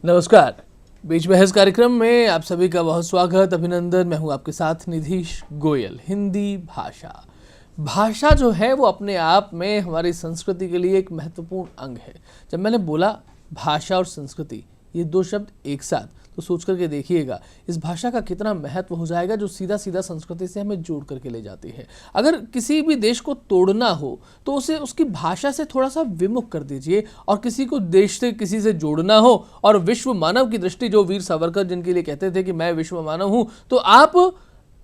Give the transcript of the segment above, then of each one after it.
नमस्कार। बीच बहस कार्यक्रम में आप सभी का बहुत स्वागत, अभिनंदन। मैं हूं आपके साथ निधीश गोयल। हिंदी भाषा जो है वो अपने आप में हमारी संस्कृति के लिए एक महत्वपूर्ण अंग है। जब मैंने बोला भाषा और संस्कृति, ये दो शब्द एक साथ, तो सोच करके देखिएगा इस भाषा का कितना महत्व हो जाएगा, जो सीधा सीधा संस्कृति से हमें जोड़ करके ले जाती है। अगर किसी भी देश को तोड़ना हो तो उसे उसकी भाषा से थोड़ा सा विमुख कर दीजिए, और किसी को देश से किसी से जोड़ना हो और विश्व मानव की दृष्टि, जो वीर सावरकर जिनके लिए कहते थे कि मैं विश्व मानव हूं, तो आप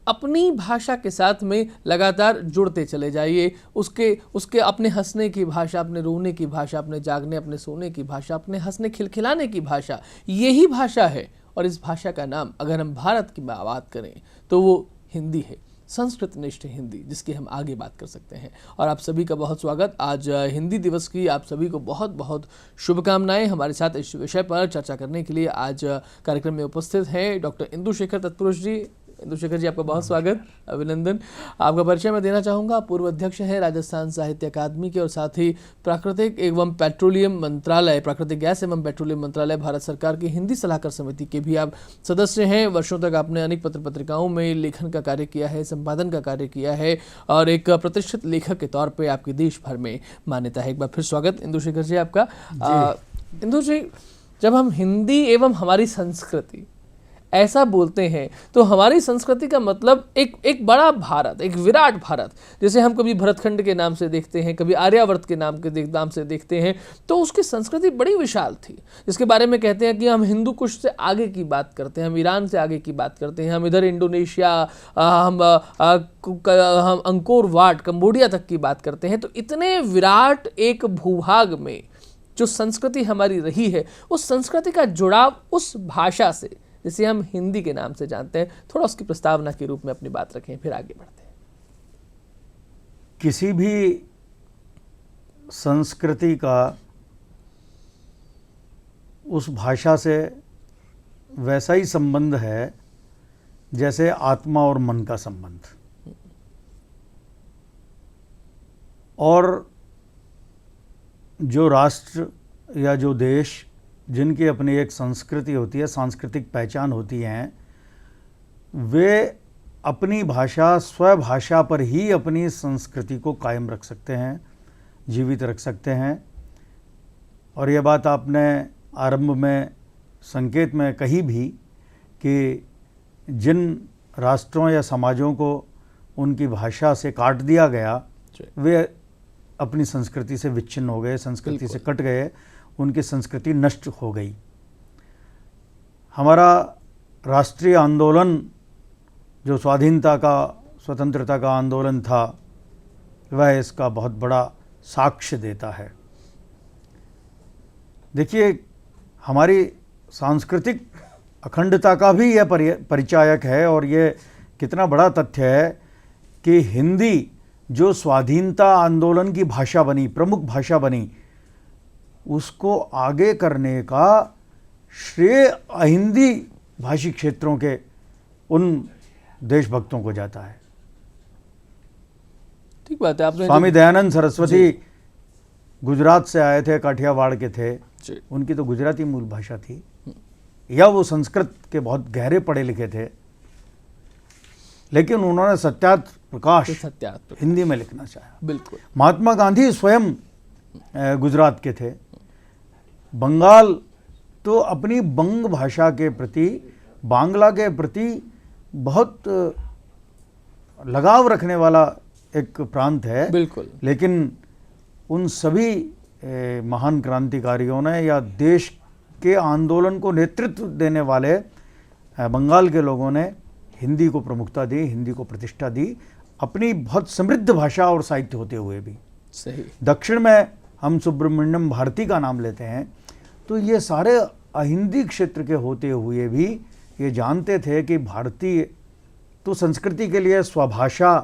अपनी भाषा के साथ में लगातार जुड़ते चले जाइए। उसके उसके अपने हंसने की भाषा, अपने रोने की भाषा, अपने जागने अपने सोने की भाषा, अपने हंसने खिलखिलाने की भाषा, यही भाषा है। और इस भाषा का नाम, अगर हम भारत की बात करें तो वो हिंदी है, संस्कृतनिष्ठ हिंदी, जिसकी हम आगे बात कर सकते हैं। और आप सभी का बहुत स्वागत। आज हिंदी दिवस की आप सभी को बहुत बहुत शुभकामनाएं। हमारे साथ इस विषय पर चर्चा करने के लिए आज कार्यक्रम में उपस्थित हैं डॉक्टर इंदुशेखर तत्पुरुष जी। इंदुशेखर जी, आपका बहुत स्वागत, अभिनंदन। आपका परिचय मैं देना चाहूँगा। पूर्व अध्यक्ष हैं राजस्थान साहित्य अकादमी के, और साथ ही प्राकृतिक एवं पेट्रोलियम मंत्रालय, प्राकृतिक गैस एवं पेट्रोलियम मंत्रालय, भारत सरकार की हिंदी सलाहकार समिति के भी आप सदस्य हैं। वर्षों तक आपने अनेक पत्र पत्रिकाओं में लेखन का कार्य किया है, संपादन का कार्य किया है, और एक प्रतिष्ठित लेखक के तौर पर आपकी देश भर में मान्यता है। एक बार फिर स्वागत इंदुशेखर जी आपका। इंदु जी, जब हम हिंदी एवं हमारी संस्कृति ऐसा बोलते हैं तो हमारी संस्कृति का मतलब एक बड़ा भारत, एक विराट भारत, जैसे हम कभी भरतखंड के नाम से देखते हैं, कभी आर्यावर्त के नाम से देखते हैं, तो उसकी संस्कृति बड़ी विशाल थी, जिसके बारे में कहते हैं कि हम हिंदू कुश से आगे की बात करते हैं, हम ईरान से आगे की बात करते हैं, हम इधर इंडोनेशिया, हम अंकोर वाट, कंबोडिया तक की बात करते हैं। तो इतने विराट एक भूभाग में जो संस्कृति हमारी रही है, उस संस्कृति का जुड़ाव उस भाषा से, जिसे हम हिंदी के नाम से जानते हैं, थोड़ा उसकी प्रस्तावना के रूप में अपनी बात रखें, फिर आगे बढ़ते हैं। किसी भी संस्कृति का उस भाषा से वैसा ही संबंध है जैसे आत्मा और मन का संबंध। और जो राष्ट्र या जो देश जिनकी अपनी एक संस्कृति होती है, सांस्कृतिक पहचान होती है, वे अपनी भाषा, स्वभाषा पर ही अपनी संस्कृति को कायम रख सकते हैं, जीवित रख सकते हैं। और यह बात आपने आरंभ में संकेत में कही भी कि जिन राष्ट्रों या समाजों को उनकी भाषा से काट दिया गया, वे अपनी संस्कृति से विच्छिन्न हो गए, संस्कृति से कट गए, उनकी संस्कृति नष्ट हो गई। हमारा राष्ट्रीय आंदोलन जो स्वाधीनता का, स्वतंत्रता का आंदोलन था, वह इसका बहुत बड़ा साक्ष्य देता है। देखिए, हमारी सांस्कृतिक अखंडता का भी यह परिचायक है, और ये कितना बड़ा तथ्य है कि हिंदी जो स्वाधीनता आंदोलन की भाषा बनी, प्रमुख भाषा बनी, उसको आगे करने का श्रेय अहिंदी भाषी क्षेत्रों के उन देशभक्तों को जाता है। ठीक बात है। आपने स्वामी दयानंद सरस्वती गुजरात से आए थे, काठियावाड़ के थे, उनकी तो गुजराती मूल भाषा थी, या वो संस्कृत के बहुत गहरे पढ़े लिखे थे, लेकिन उन्होंने सत्यार्थ प्रकाश हिंदी में लिखना चाहा। बिल्कुल। महात्मा गांधी स्वयं गुजरात के थे। बंगाल तो अपनी बंग भाषा के प्रति, बांग्ला के प्रति बहुत लगाव रखने वाला एक प्रांत है। बिल्कुल। लेकिन उन सभी महान क्रांतिकारियों ने, या देश के आंदोलन को नेतृत्व देने वाले बंगाल के लोगों ने हिंदी को प्रमुखता दी, हिंदी को प्रतिष्ठा दी, अपनी बहुत समृद्ध भाषा और साहित्य होते हुए भी। सही। दक्षिण में हम सुब्रमण्यम भारती का नाम लेते हैं, तो ये सारे अहिंदी क्षेत्र के होते हुए भी ये जानते थे कि भारतीय तो संस्कृति के लिए स्वभाषा,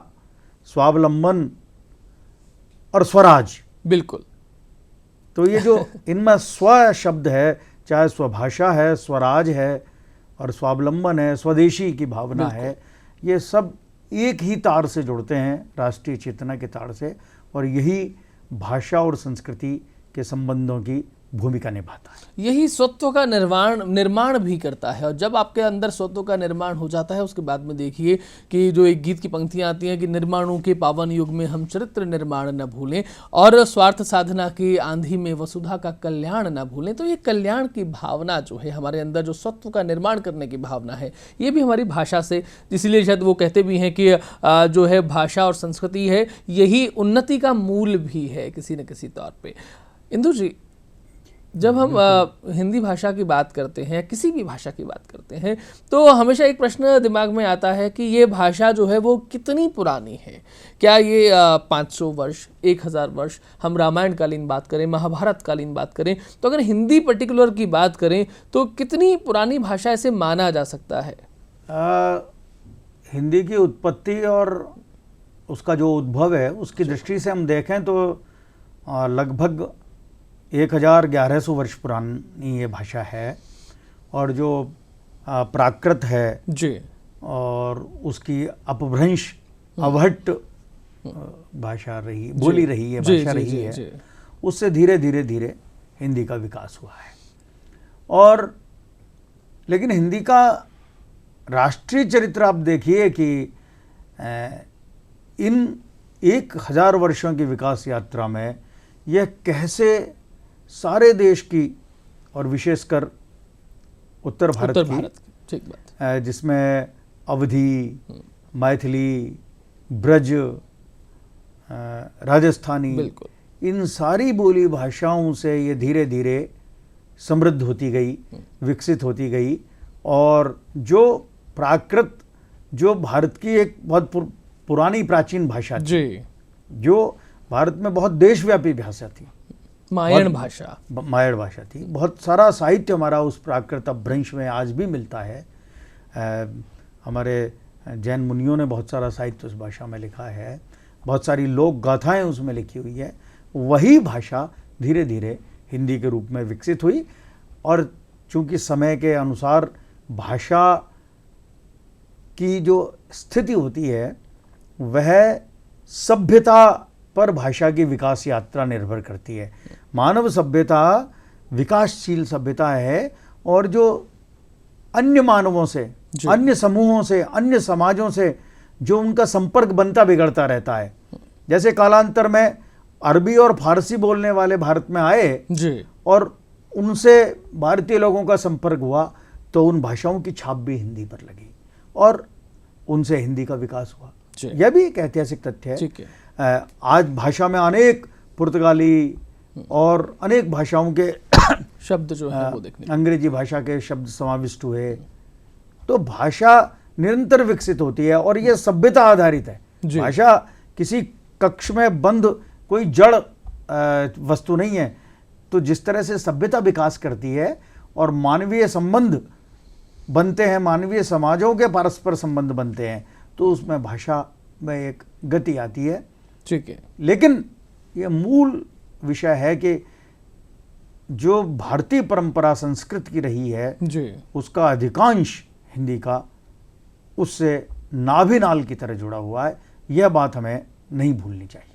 स्वावलंबन और स्वराज। बिल्कुल। तो ये जो इनमें स्व शब्द है, चाहे स्वभाषा है, स्वराज है और स्वावलंबन है, स्वदेशी की भावना है, ये सब एक ही तार से जुड़ते हैं, राष्ट्रीय चेतना के तार से, और यही भाषा और संस्कृति के संबंधों की भूमिका निभाता है। यही स्वत्व का निर्माण भी करता है। और जब आपके अंदर स्वत्व का निर्माण हो जाता है, उसके बाद में देखिए कि जो एक गीत की पंक्तियां आती हैं कि निर्माणों के पावन युग में हम चरित्र निर्माण न भूलें और स्वार्थ साधना की आंधी में वसुधा का कल्याण न भूलें। तो ये कल्याण की भावना जो है हमारे अंदर, जो स्वत्व का निर्माण करने की भावना है, ये भी हमारी भाषा से, इसीलिए शायद वो कहते भी हैं कि जो है भाषा और संस्कृति है यही उन्नति का मूल भी है किसी न किसी तौर पे। इंदु जी, जब हम हिंदी भाषा की बात करते हैं, किसी भी भाषा की बात करते हैं, तो हमेशा एक प्रश्न दिमाग में आता है कि ये भाषा जो है वो कितनी पुरानी है। क्या ये 500 वर्ष, 1000 वर्ष, हम रामायण कालीन बात करें, महाभारत कालीन बात करें, तो अगर हिंदी पर्टिकुलर की बात करें तो कितनी पुरानी भाषा ऐसे माना जा सकता है? हिंदी की उत्पत्ति और उसका जो उद्भव है उसकी दृष्टि से हम देखें तो लगभग 1100 वर्ष पुरानी ये भाषा है। और जो प्राकृत है जी, और उसकी अपभ्रंश अवहट्ट भाषा रही, बोली रही है, भाषा रही है, उससे धीरे धीरे धीरे हिंदी का विकास हुआ है। और लेकिन हिंदी का राष्ट्रीय चरित्र आप देखिए कि इन 1000 वर्षों की विकास यात्रा में यह कैसे सारे देश की और विशेषकर उत्तर भारत की, ठीक बात, जिसमें अवधी, मैथिली, ब्रज, राजस्थानी, इन सारी बोली भाषाओं से ये धीरे धीरे समृद्ध होती गई, विकसित होती गई। और जो प्राकृत, जो भारत की एक बहुत पुरानी प्राचीन भाषा थी, जो भारत में बहुत देशव्यापी भाषा थी, मायण भाषा थी। बहुत सारा साहित्य हमारा उस प्राकृत अपभ्रंश में आज भी मिलता है। हमारे जैन मुनियों ने बहुत सारा साहित्य उस भाषा में लिखा है, बहुत सारी लोक गाथाएं उसमें लिखी हुई है। वही भाषा धीरे धीरे हिंदी के रूप में विकसित हुई। और चूंकि समय के अनुसार भाषा की जो स्थिति होती है वह सभ्यता पर भाषा की विकास यात्रा निर्भर करती है। मानव सभ्यता विकासशील सभ्यता है और जो अन्य मानवों से, अन्य समूहों से, अन्य समाजों से जो उनका संपर्क बनता बिगड़ता रहता है। जैसे कालांतर में अरबी और फारसी बोलने वाले भारत में आए और उनसे भारतीय लोगों का संपर्क हुआ तो उन भाषाओं की छाप भी हिंदी पर लगी और उनसे हिंदी का विकास हुआ। यह भी एक ऐतिहासिक तथ्य है। आज भाषा में अनेक पुर्तगाली और अनेक भाषाओं के शब्द जो है वो देखने, अंग्रेजी भाषा के शब्द समाविष्ट हुए। तो भाषा निरंतर विकसित होती है और यह सभ्यता आधारित है। भाषा किसी कक्ष में बंद कोई जड़ वस्तु नहीं है। तो जिस तरह से सभ्यता विकास करती है और मानवीय संबंध बनते हैं, मानवीय समाजों के परस्पर संबंध बनते हैं, तो उसमें भाषा में एक गति आती है। ठीक है, लेकिन यह मूल विषय है कि जो भारतीय परंपरा संस्कृत की रही है उसका अधिकांश हिंदी का उससे नाभिनाल की तरह जुड़ा हुआ है। यह बात हमें नहीं भूलनी चाहिए।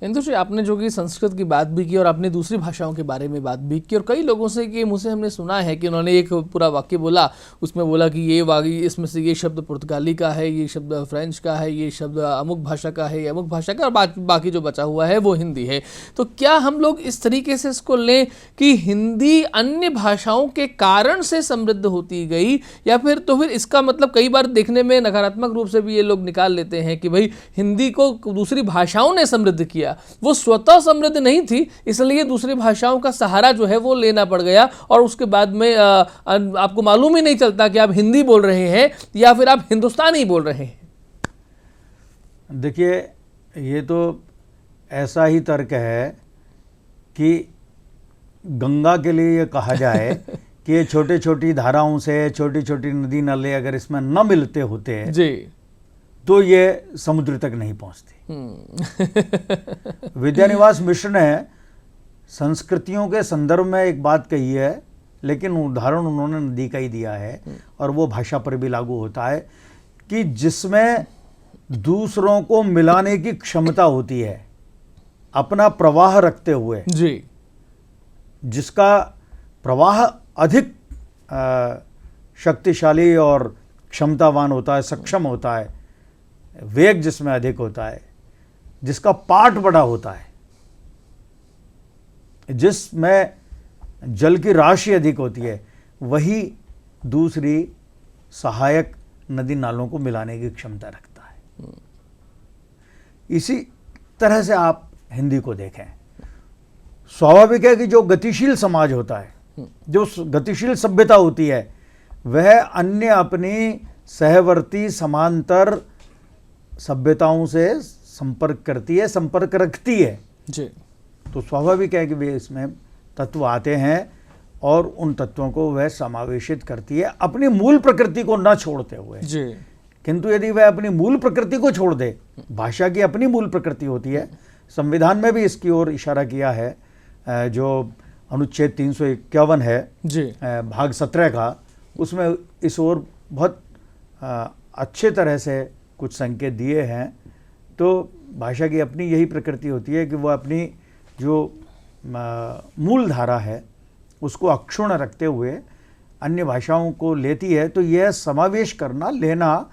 इंदु जी, आपने जो कि संस्कृत की बात भी की और आपने दूसरी भाषाओं के बारे में बात भी की और कई लोगों से कि मुझसे हमने सुना है कि उन्होंने एक पूरा वाक्य बोला, उसमें बोला कि ये वाक्य इसमें से ये शब्द पुर्तगाली का है, ये शब्द फ्रेंच का है, ये शब्द अमुक भाषा का है, ये अमुक भाषा का, और बाकी जो बचा हुआ है वो हिंदी है। तो क्या हम लोग इस तरीके से इसको लें कि हिंदी अन्य भाषाओं के कारण से समृद्ध होती गई, या फिर इसका मतलब कई बार देखने में नकारात्मक रूप से भी ये लोग निकाल लेते हैं कि भाई हिंदी को दूसरी भाषाओं ने समृद्ध किया, वो स्वतः समृद्ध नहीं थी, इसलिए दूसरी भाषाओं का सहारा जो है वो लेना पड़ गया और उसके बाद में आपको मालूम ही नहीं चलता कि आप हिंदी बोल रहे हैं या फिर आप हिंदुस्तानी बोल रहे हैं। देखिए, ये तो ऐसा ही तर्क है कि गंगा के लिए ये कहा जाए कि ये छोटी छोटी धाराओं से, छोटी छोटी नदी नाले अगर इसमें न मिलते होते जी तो ये समुद्र तक नहीं पहुंचती। विद्यानिवास मिश्र ने संस्कृतियों के संदर्भ में एक बात कही है, लेकिन उदाहरण उन्होंने नदी का ही दिया है और वो भाषा पर भी लागू होता है कि जिसमें दूसरों को मिलाने की क्षमता होती है अपना प्रवाह रखते हुए, जी, जिसका प्रवाह अधिक शक्तिशाली और क्षमतावान होता है, सक्षम होता है, वेग जिसमें अधिक होता है, जिसका पाठ बड़ा होता है, जिसमें जल की राशि अधिक होती है, वही दूसरी सहायक नदी नालों को मिलाने की क्षमता रखता है। इसी तरह से आप हिंदी को देखें, स्वाभाविक है कि जो गतिशील समाज होता है, जो गतिशील सभ्यता होती है, वह अन्य अपनी सहवर्ती समांतर सभ्यताओं से संपर्क करती है, संपर्क रखती है जी। तो स्वाभाविक है कि वे इसमें तत्व आते हैं और उन तत्वों को वह समावेशित करती है, अपनी मूल प्रकृति को न छोड़ते हुए जी। किंतु यदि वह अपनी मूल प्रकृति को छोड़ दे, भाषा की अपनी मूल प्रकृति होती है, संविधान में भी इसकी ओर इशारा किया है, जो अनुच्छेद 351 है जी। भाग 17 का, उसमें इस ओर बहुत अच्छे तरह से कुछ संकेत दिए हैं। तो भाषा की अपनी यही प्रकृति होती है कि वह अपनी जो मूल धारा है उसको अक्षुण्ण रखते हुए अन्य भाषाओं को लेती है। तो यह समावेश करना, लेना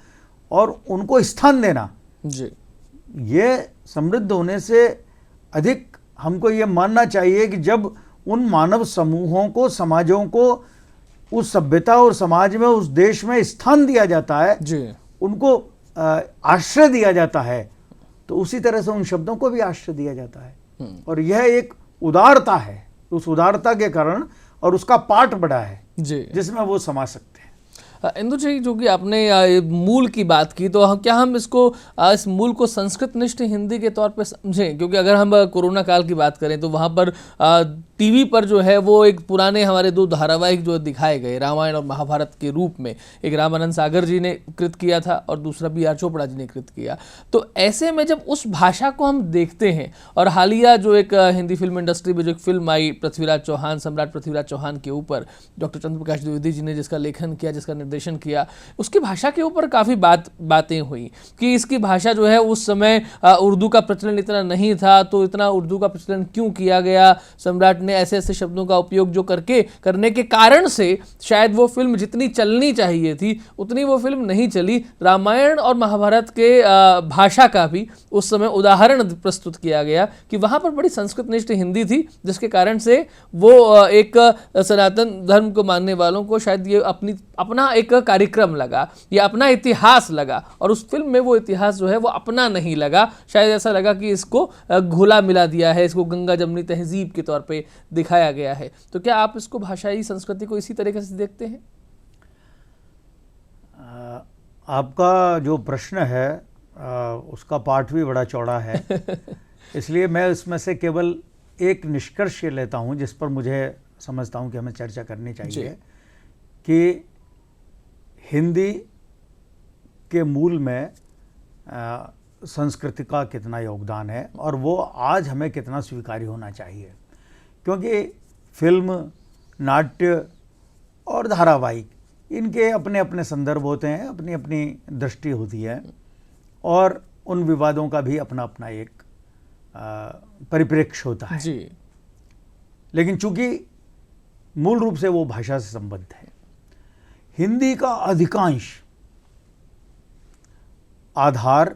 और उनको स्थान देना जी, ये समृद्ध होने से अधिक हमको ये मानना चाहिए कि जब उन मानव समूहों को, समाजों को उस सभ्यता और समाज में, उस देश में स्थान दिया जाता है जी, उनको आश्रय दिया जाता है, तो उसी तरह से उन शब्दों को भी आश्रय दिया जाता है। और यह एक उदारता है, उस उदारता के कारण, और उसका पाठ बड़ा है जी, जिसमें वो समा सकते हैं। इंदु जी, जो कि आपने मूल की बात की, तो क्या हम इसको इस मूल को संस्कृत निष्ठ हिंदी के तौर पे समझें? क्योंकि अगर हम कोरोना काल की बात करें तो वहाँ पर टीवी पर जो है वो एक पुराने हमारे दो धारावाहिक जो दिखाए गए, रामायण और महाभारत के रूप में, एक रामानंद सागर जी ने कृत किया था और दूसरा B.R. चोपड़ा जी ने कृत किया। तो ऐसे में जब उस भाषा को हम देखते हैं, और हालिया जो एक हिंदी फिल्म इंडस्ट्री में जो एक फिल्म आई पृथ्वीराज चौहान, सम्राट पृथ्वीराज चौहान के ऊपर, डॉक्टर चंद्रप्रकाश द्विवेदी जी ने जिसका लेखन किया, जिसका निर्देशन किया, उसकी भाषा के ऊपर काफ़ी बातें हुई कि इसकी भाषा जो है उस समय उर्दू का प्रचलन इतना नहीं था, तो इतना उर्दू का प्रचलन क्यों किया गया, सम्राट ने ऐसे ऐसे शब्दों का उपयोग जो करने के कारण से शायद वो फिल्म जितनी चलनी चाहिए थी उतनी वो फिल्म नहीं चली। रामायण और महाभारत के भाषा का भी उस समय उदाहरण प्रस्तुत किया गया कि वहाँ पर बड़ी संस्कृत निष्ठ हिंदी थी, जिसके कारण से वो एक सनातन धर्म को मानने वालों को शायद ये अपना एक कार्यक्रम लगा, या अपना इतिहास लगा, और उस फिल्म में वो इतिहास जो है वो अपना नहीं लगा। शायद ऐसा लगा कि इसको घुला मिला दिया है, इसको गंगा जमनी तहजीब के तौर पे दिखाया गया है। तो क्या आप इसको भाषाई संस्कृति को इसी तरीके से देखते हैं? आपका जो प्रश्न है उसका पाठ भी बड़ा चौड़ा है इसलिए मैं इसमें से केवल एक निष्कर्ष लेता हूं जिस पर मुझे समझता हूं कि हमें चर्चा करनी चाहिए कि हिंदी के मूल में संस्कृति का कितना योगदान है और वो आज हमें कितना स्वीकार्य होना चाहिए। क्योंकि फिल्म, नाट्य और धारावाहिक, इनके अपने अपने संदर्भ होते हैं, अपनी अपनी दृष्टि होती है, और उन विवादों का भी अपना अपना एक परिप्रेक्ष्य होता है जी। लेकिन चूंकि मूल रूप से वो भाषा से संबद्ध है। हिंदी का अधिकांश आधार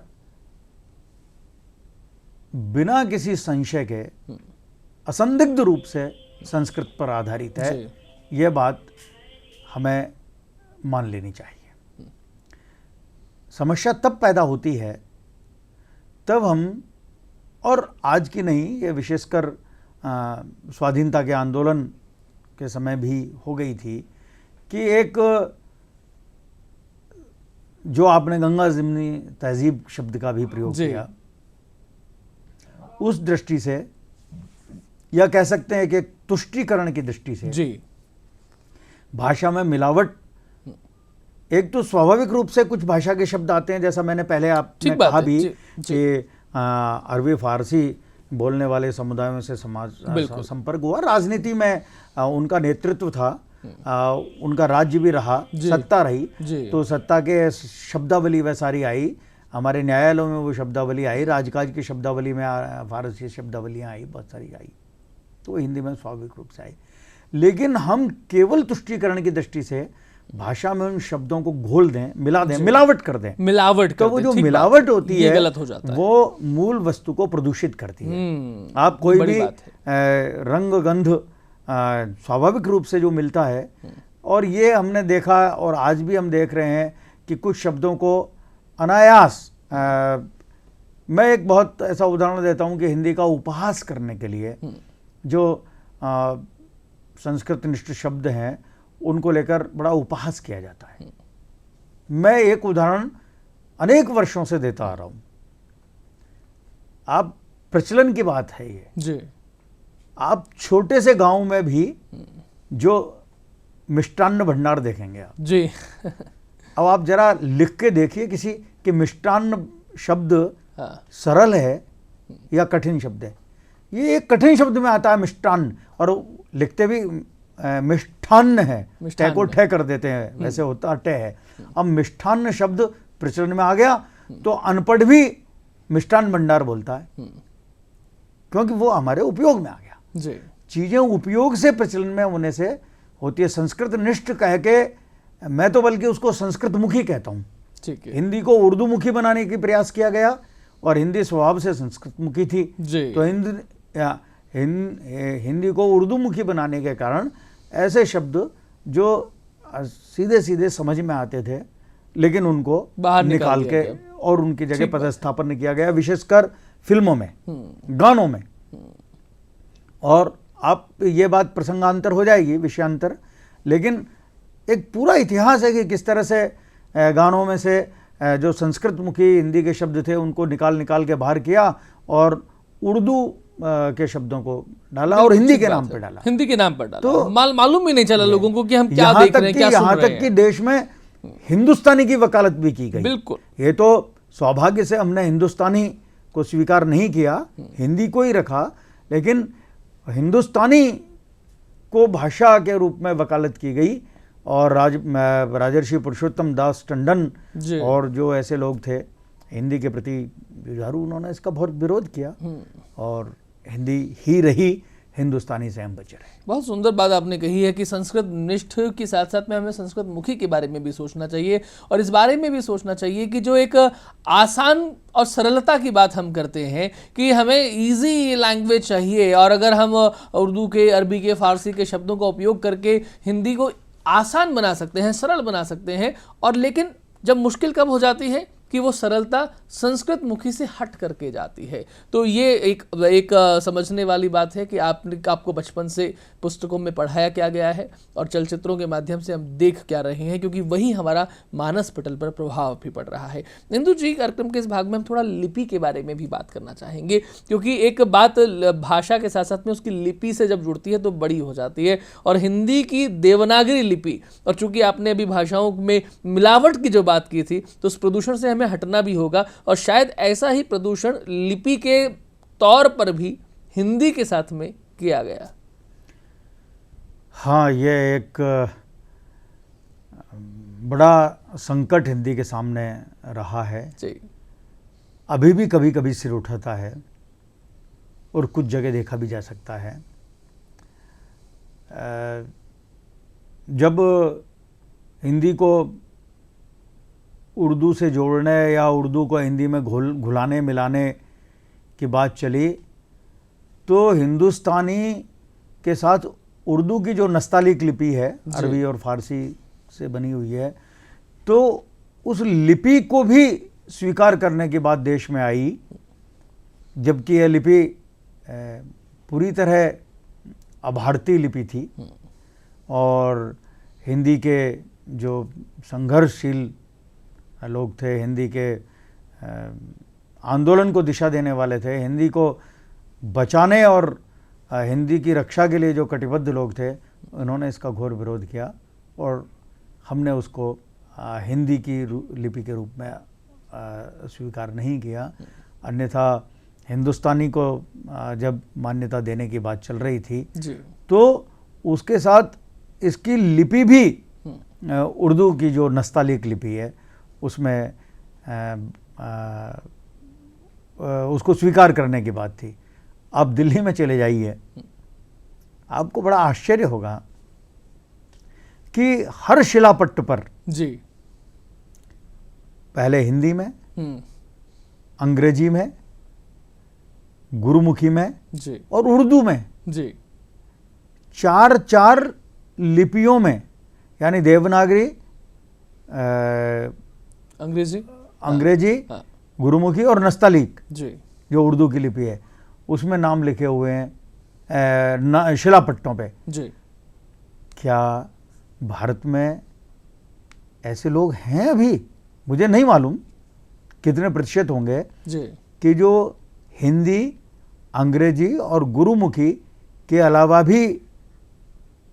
बिना किसी संशय के असंदिग्ध रूप से संस्कृत पर आधारित है। यह बात हमें मान लेनी चाहिए। समस्या तब पैदा होती है तब हम, और आज की नहीं, ये विशेषकर स्वाधीनता के आंदोलन के समय भी हो गई थी, कि एक जो आपने गंगा जमनी तहजीब शब्द का भी प्रयोग किया, उस दृष्टि से, या कह सकते हैं कि तुष्टीकरण की दृष्टि से जी, भाषा में मिलावट, एक तो स्वाभाविक रूप से कुछ भाषा के शब्द आते हैं, जैसा मैंने पहले आपने कहा भी कि अरबी फारसी बोलने वाले समुदायों से समाज संपर्क हुआ, राजनीति में उनका नेतृत्व था, उनका राज्य भी रहा, सत्ता रही, तो सत्ता के शब्दावली वह सारी आई, हमारे न्यायालयों में वो शब्दावली आई, राजकाज की शब्दावली में फारसी शब्दावलियाँ आई, बहुत सारी आई, तो हिंदी में स्वाभाविक रूप से आई। लेकिन हम केवल तुष्टीकरण की दृष्टि से भाषा में उन शब्दों को घोल दें, मिला दें, मिलावट कर दें, तो वो जो मिलावट होती है गलत हो जाता है। वो मूल वस्तु को प्रदूषित करती है। आप कोई भी रंग गंध स्वाभाविक रूप से जो मिलता है, और ये हमने देखा और आज भी हम देख रहे हैं कि कुछ शब्दों को अनायास, मैं एक बहुत ऐसा उदाहरण देता हूं कि हिंदी का उपहास करने के लिए जो संस्कृतनिष्ठ शब्द हैं उनको लेकर बड़ा उपहास किया जाता है। मैं एक उदाहरण अनेक वर्षों से देता आ रहा हूं। आप प्रचलन की बात है ये जी। आप छोटे से गांव में भी जो मिष्टान्न भंडार देखेंगे आप जी। अब आप जरा लिख के देखिए किसी कि मिष्टान्न शब्द सरल है या कठिन शब्द है। ये एक कठिन शब्द में आता है मिष्टान्न, और लिखते भी मिष्ठान्न है, टै को ठे कर देते हैं, वैसे होता टै है। अब मिष्ठान्न शब्द प्रचलन में आ गया तो अनपढ़ भी मिष्टान्न भंडार बोलता है, क्योंकि वो हमारे उपयोग में आ गया जी। चीजें उपयोग से प्रचलन में होने से होती है। संस्कृत निष्ठ कह के मैं तो बल्कि उसको संस्कृत मुखी कहता हूं। ठीक है। हिंदी को उर्दू मुखी बनाने की प्रयास किया गया, और हिंदी स्वभाव से संस्कृत मुखी थी जी। तो हिंदी को उर्दू मुखी बनाने के कारण ऐसे शब्द जो सीधे सीधे समझ में आते थे, लेकिन उनको बाहर निकाल के और उनकी जगह पदस्थापन किया गया, विशेषकर फिल्मों में, गानों में। और आप ये बात प्रसंगांतर हो जाएगी, विषयांतर, लेकिन एक पूरा इतिहास है कि किस तरह से गानों में से जो संस्कृत मुखी हिंदी के शब्द थे उनको निकाल के बाहर किया और उर्दू के शब्दों को डाला और हिंदी के नाम पर डाला। हिंदी के नाम पर डाला तो मालूम ही नहीं चला लोगों को कि हम क्या देख रहे हैं, क्या सुन रहे हैं। यहाँ तक कि देश में हिंदुस्तानी की वकालत भी की गई। बिल्कुल। ये तो सौभाग्य से हमने हिंदुस्तानी को स्वीकार नहीं किया, हिंदी को ही रखा, लेकिन हिंदुस्तानी को भाषा के रूप में वकालत की गई। और राजर्षि पुरुषोत्तम दास टंडन और जो ऐसे लोग थे हिंदी के प्रति जुझारू, उन्होंने इसका बहुत विरोध किया और हिंदी ही रही, हिंदुस्तानी से हम बचे रहे। बहुत सुंदर बात आपने कही है कि संस्कृत निष्ठ के साथ साथ में हमें संस्कृत मुखी के बारे में भी सोचना चाहिए, और इस बारे में भी सोचना चाहिए कि जो एक आसान और सरलता की बात हम करते हैं कि हमें इजी लैंग्वेज चाहिए, और अगर हम उर्दू के, अरबी के, फारसी के शब्दों का उपयोग करके हिंदी को आसान बना सकते हैं, सरल बना सकते हैं, और लेकिन जब मुश्किल कब हो जाती है कि वो सरलता संस्कृत मुखी से हट करके जाती है। तो ये एक समझने वाली बात है कि आपको बचपन से पुस्तकों में पढ़ाया क्या गया है और चलचित्रों के माध्यम से हम देख क्या रहे हैं, क्योंकि वही हमारा मानस पटल पर प्रभाव भी पड़ रहा है। इंदु जी, कार्यक्रम के इस भाग में हम थोड़ा लिपि के बारे में भी बात करना चाहेंगे, क्योंकि एक बात भाषा के साथ साथ में उसकी लिपि से जब जुड़ती है तो बड़ी हो जाती है। और हिंदी की देवनागरी लिपि, और चूंकि आपने अभी भाषाओं में मिलावट की जो बात की थी, तो उस प्रदूषण से हमें हटना भी होगा, और शायद ऐसा ही प्रदूषण लिपि के तौर पर भी हिंदी के साथ में किया गया। हाँ, ये एक बड़ा संकट हिंदी के सामने रहा है जी। अभी भी कभी कभी सिर उठाता है और कुछ जगह देखा भी जा सकता है। जब हिंदी को उर्दू से जोड़ने या उर्दू को हिंदी में घुलाने मिलाने की बात चली, तो हिंदुस्तानी के साथ उर्दू की जो नस्तालिक लिपि है, अरबी और फारसी से बनी हुई है, तो उस लिपि को भी स्वीकार करने की बात देश में आई, जबकि यह लिपि पूरी तरह अभारतीय लिपि थी। और हिंदी के जो संघर्षशील लोग थे, हिंदी के आंदोलन को दिशा देने वाले थे, हिंदी को बचाने और हिंदी की रक्षा के लिए जो कटिबद्ध लोग थे, उन्होंने इसका घोर विरोध किया और हमने उसको हिंदी की लिपि के रूप में स्वीकार नहीं किया। अन्यथा हिंदुस्तानी को जब मान्यता देने की बात चल रही थी जी, तो उसके साथ इसकी लिपि भी उर्दू की जो नस्तालिक लिपि है उसमें उसको स्वीकार करने की बात थी। आप दिल्ली में चले जाइए, आपको बड़ा आश्चर्य होगा कि हर शिलापट्ट पर जी, पहले हिंदी में, हम्म, अंग्रेजी में, गुरुमुखी में जी, और उर्दू में जी, चार चार लिपियों में, यानी देवनागरी, अंग्रेजी, अंग्रेजी, हाँ, गुरुमुखी और नस्तालीक, जी, जो उर्दू की लिपि है, उसमें नाम लिखे हुए हैं शिलापट्टों पे। जी, क्या भारत में ऐसे लोग हैं अभी? मुझे नहीं मालूम कितने प्रतिशत होंगे जी, कि जो हिंदी, अंग्रेजी और गुरुमुखी के अलावा भी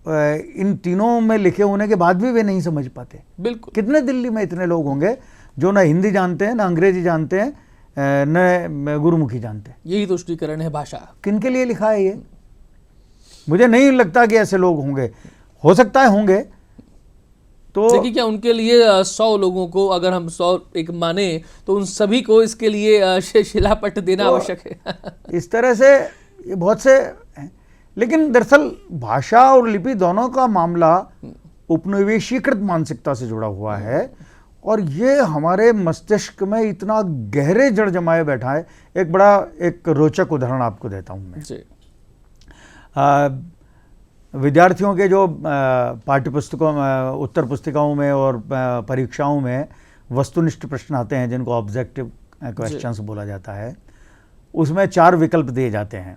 इन तीनों में लिखे होने के बाद भी वे नहीं समझ पाते। बिल्कुल, कितने दिल्ली में इतने लोग होंगे जो ना हिंदी जानते हैं, ना अंग्रेजी जानते हैं, न गुरुमुखी जानते हैं। यही तुष्टीकरण है भाषा। किनके लिए लिखा है ये? मुझे नहीं लगता कि ऐसे लोग होंगे। हो सकता है होंगे, तो देखिए क्या उनके लिए 100 लोगों को अगर हम 100 एक माने तो उन सभी को इसके लिए शिलापट्ट देना तो आवश्यक है। इस तरह से ये बहुत से हैं। लेकिन दरअसल भाषा और लिपि दोनों का मामला उपनिवेशीकृत मानसिकता से जुड़ा हुआ है और ये हमारे मस्तिष्क में इतना गहरे जड़ जमाए बैठा है। एक रोचक उदाहरण आपको देता हूं मैं। जी, विद्यार्थियों के जो पाठ्य पुस्तकों में, उत्तर पुस्तिकाओं में और परीक्षाओं में वस्तुनिष्ठ प्रश्न आते हैं जिनको ऑब्जेक्टिव क्वेश्चंस बोला जाता है, उसमें 4 विकल्प दिए जाते हैं।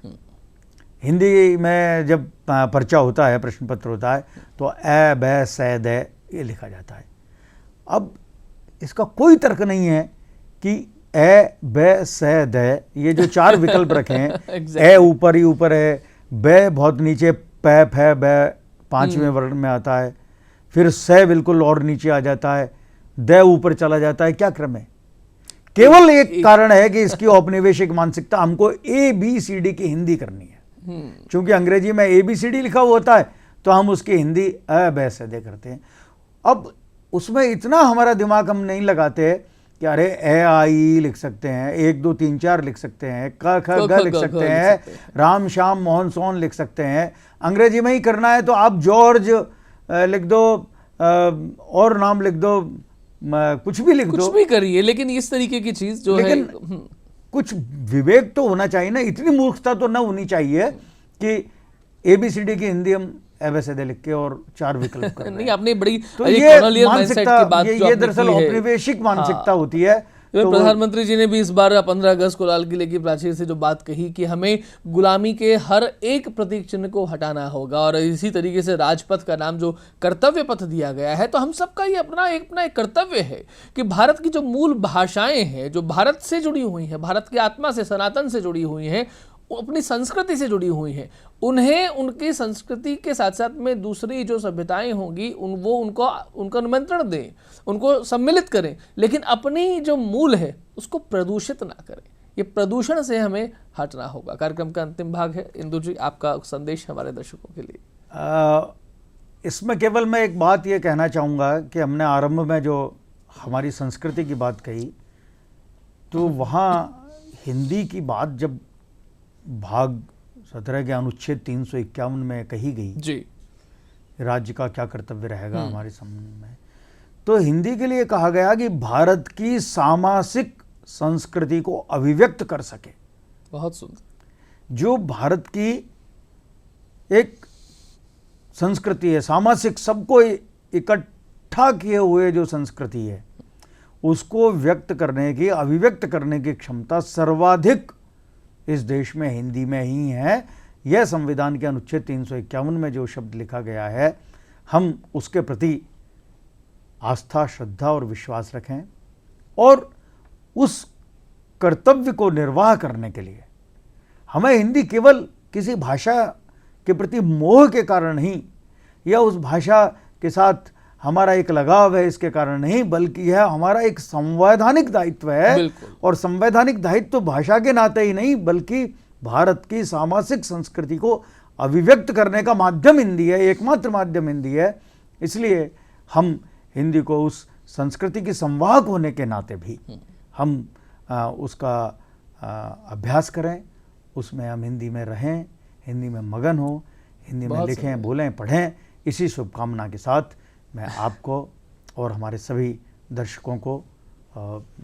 हिंदी में जब पर्चा होता है, प्रश्न पत्र होता है, तो ए, ब, स, द ये लिखा जाता है। अब इसका कोई तर्क नहीं है कि ए, ब, स, द ये जो 4 विकल्प रखे हैं, Exactly. ए ऊपर ही ऊपर है, ब बहुत नीचे, पैप है, ब 5वें वर्ण में आता है, फिर स बिल्कुल और नीचे आ जाता है, द ऊपर चला जाता है। क्या क्रम है? केवल एक कारण है कि इसकी औपनिवेशिक मानसिकता, हमको ABCD की हिंदी करनी है। चूंकि अंग्रेजी में ABCD लिखा हुआ होता है तो हम उसकी हिंदी अ ब स द करते हैं। अब उसमें इतना हमारा दिमाग हम नहीं लगाते कि अरे ए आई लिख सकते हैं, 1 2 3 4 लिख सकते हैं, क ख ग लिख सकते हैं, राम श्याम मोहन सोन लिख सकते हैं। अंग्रेजी में ही करना है तो आप जॉर्ज लिख दो, और नाम लिख दो, कुछ भी लिख दो, कुछ भी करिए, लेकिन इस तरीके की चीज जो है लेकिन कुछ विवेक तो होना चाहिए ना। इतनी मूर्खता तो ना होनी चाहिए कि ABCD की हिंदी हम ABCD लिख के और 4 विकल्प कर रहे हैं। नहीं, आपने बड़ी तो एक ये colonial mindset मानसिकता, की बात जो ये आपने दरअसल की है। औपनिवेशिक मानसिकता हाँ। होती है। तो प्रधानमंत्री जी ने भी इस बार 15 अगस्त को लाल किले की प्राचीर से जो बात कही कि हमें गुलामी के हर एक प्रतीक चिन्ह को हटाना होगा, और इसी तरीके से राजपथ का नाम जो कर्तव्य पथ दिया गया है, तो हम सबका ये अपना एक कर्तव्य है कि भारत की जो मूल भाषाएं हैं, जो भारत से जुड़ी हुई हैं, भारत की आत्मा से, सनातन से जुड़ी हुई हैं, अपनी संस्कृति से जुड़ी हुई हैं, उन्हें उनकी संस्कृति के साथ साथ में दूसरी जो सभ्यताएं होंगी उनको निमंत्रण दें, उनको सम्मिलित करें, लेकिन अपनी जो मूल है उसको प्रदूषित ना करें। ये प्रदूषण से हमें हटना होगा। कार्यक्रम का अंतिम भाग है। इंदु जी, आपका संदेश हमारे दर्शकों के लिए। इसमें केवल मैं एक बात ये कहना चाहूँगा कि हमने आरंभ में जो हमारी संस्कृति की बात कही, तो वहाँ हिंदी की बात जब भाग 17 के अनुच्छेद 351 में कही गई जी, राज्य का क्या कर्तव्य रहेगा हमारे संबंध में, तो हिंदी के लिए कहा गया कि भारत की सामासिक संस्कृति को अभिव्यक्त कर सके। बहुत सुंदर। जो भारत की एक संस्कृति है, सामासिक, सबको इकट्ठा किए हुए जो संस्कृति है, उसको व्यक्त करने की, अभिव्यक्त करने की क्षमता सर्वाधिक इस देश में हिंदी में ही है। यह संविधान के अनुच्छेद 351 में जो शब्द लिखा गया है, हम उसके प्रति आस्था, श्रद्धा और विश्वास रखें, और उस कर्तव्य को निर्वाह करने के लिए हमें हिंदी केवल किसी भाषा के प्रति मोह के कारण नहीं, या उस भाषा के साथ हमारा एक लगाव है इसके कारण नहीं, बल्कि यह हमारा एक संवैधानिक दायित्व है। और संवैधानिक दायित्व तो भाषा के नाते ही नहीं, बल्कि भारत की सामाजिक संस्कृति को अभिव्यक्त करने का माध्यम हिंदी है, एकमात्र माध्यम हिंदी है। इसलिए हम हिंदी को उस संस्कृति की संवाहक होने के नाते भी हम उसका अभ्यास करें, उसमें हम हिंदी में रहें, हिंदी में मगन हो, हिंदी में बहुत लिखें, बोलें, पढ़ें। इसी शुभकामना के साथ मैं आपको और हमारे सभी दर्शकों को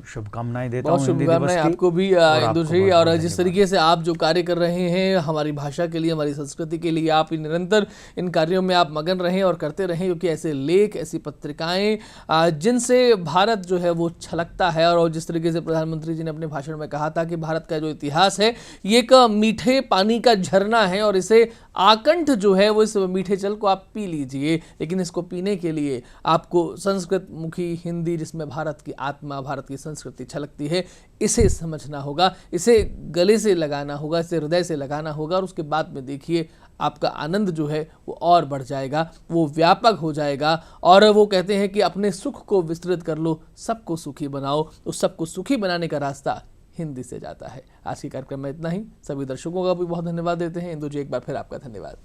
शुभकामनाएं देता हूँ बहुत हिंदी दिवस शुभकामनाएं की। आपको भी और इंदु आपको जी। बहुत और बहुत जिस धन्यवाद। तरीके से आप जो कार्य कर रहे हैं हमारी भाषा के लिए, हमारी संस्कृति के लिए, आप निरंतर इन कार्यों में आप मगन रहें और करते रहें, क्योंकि ऐसे लेख, ऐसी पत्रिकाएं जिनसे भारत जो है वो छलकता है। और जिस तरीके से प्रधानमंत्री जी ने अपने भाषण में कहा था कि भारत का जो इतिहास है ये एक मीठे पानी का झरना है और इसे आकंठ जो है वो इस मीठे जल को आप पी लीजिए, लेकिन इसको पीने के लिए आपको संस्कृत मुखी हिंदी, जिसमें भारत की आत्मा, भारत की संस्कृति छलकती है, इसे समझना होगा, इसे गले से लगाना होगा, इसे हृदय से लगाना होगा। और उसके बाद में देखिए आपका आनंद जो है वो और बढ़ जाएगा, वो व्यापक हो जाएगा। और वो कहते हैं कि अपने सुख को विस्तृत कर लो, सबको सुखी बनाओ। उस सबको सुखी बनाने का रास्ता हिंदी से जाता है। आज के कार्यक्रम में इतना ही। सभी दर्शकों का भी बहुत धन्यवाद देते हैं। इंदु जी, एक बार फिर आपका धन्यवाद।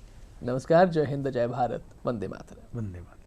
नमस्कार। जय हिंद, जय भारत, वंदे मातरम। वंदे मातरम।